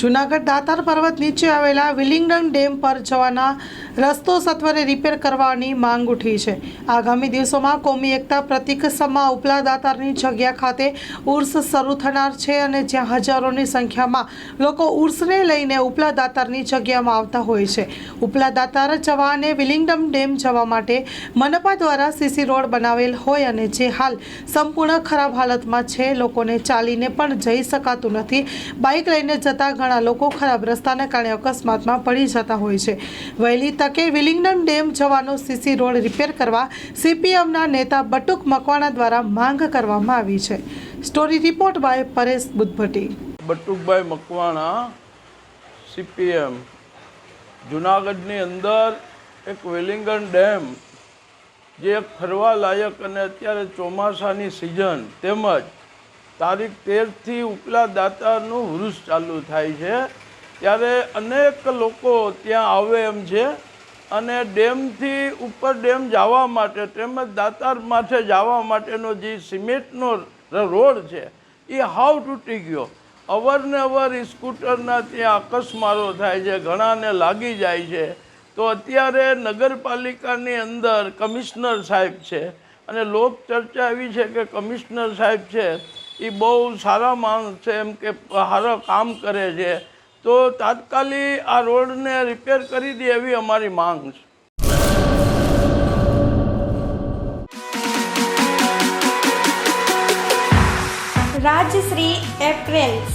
જૂનાગઢ દાતાર પર્વત નીચે આવેલા વિલિંગડન ડેમ પર જવાના રસ્તો સત્વરે રિપેર કરવાની માંગ ઉઠી છે। આગામી દિવસોમાં કોમી એકતા પ્રતીક સમા ઉપલા દાતારની જગ્યા ખાતે ઉર્સ શરૂ થનાર છે અને જ્યાં હજારોની સંખ્યામાં લોકો ઉર્સને લઈને ઉપલા દાતારની જગ્યામાં આવતા હોય છે। ઉપલા દાતાર જવા અને વિલિંગડન ડેમ જવા માટે મનપા દ્વારા સીસી રોડ બનાવેલ હોય અને જે હાલ સંપૂર્ણ ખરાબ હાલતમાં છે। લોકોને ચાલીને પણ જઈ શકાતું નથી। બાઇક લઈને જતા ઘણા લોકો ખરાબ રસ્તાને કારણે અકસ્માતમાં પડી જતા હોય છે। વહેલી તકે વિલિંગડન ડેમ જવાનો સીસી રોડ રિપેર કરવા સીપીએમના નેતા બટુક મકવાણા દ્વારા માંગ કરવામાં આવી છે। Story report by Paresh Buddhbhatti. Batukbhai Makwana CPM. જૂનાગઢની અંદર એક વિલિંગડન ડેમ જે ફરવા લાયક અને અત્યારે ચોમાસાની સિઝન તેમજ તારીખ 13થી ઉપલા દાતારનું વૃક્ષ ચાલુ થાય છે ત્યારે અનેક લોકો ત્યાં આવે એમ છે અને ડેમથી ઉપર ડેમ જવા માટે તેમજ દાતાર માથે જવા માટેનો જે સિમેન્ટનો રોડ છે એ હાવ તૂટી ગયો। અવારનવાર સ્કૂટરના ત્યાં અકસ્માતો થાય છે, ઘણાને લાગી જાય છે। તો અત્યારે નગરપાલિકાની અંદર કમિશનર સાહેબ છે અને લોક ચર્ચા એવી છે કે કમિશનર સાહેબ છે એ બહુ સારા માણસ છે, એમ કે સારા કામ કરે છે, તો તાત્કાલિક આ રોડને રિપેર કરી દે એવી અમારી માંગ છે। રાજશ્રી એપ્રેલ્સ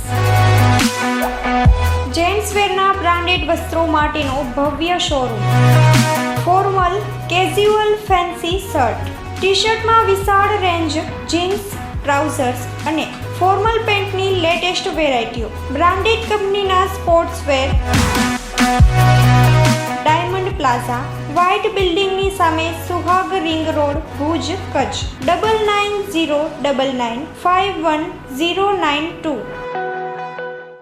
જેન્ટ્સવેરના બ્રાન્ડેડ વસ્ત્રો માટેનો ભવ્ય showroom. Formal, casual, fancy shirt, T શર્ટમાં વિશાળ રેન્જ, જીન્સ, ટ્રાઉઝર્સ અને ફોર્મલ પેન્ટની લેટેસ્ટ વેરાયટીઓ। બ્રાન્ડેડ કંપનીના સ્પોર્ટ્સવેર। ડાયમંડ પ્લાઝા, વ્હાઇટ બિલ્ડિંગની સામે, સુહાગ રિંગ રોડ, ભુજ, કચ્છ। 9909951092।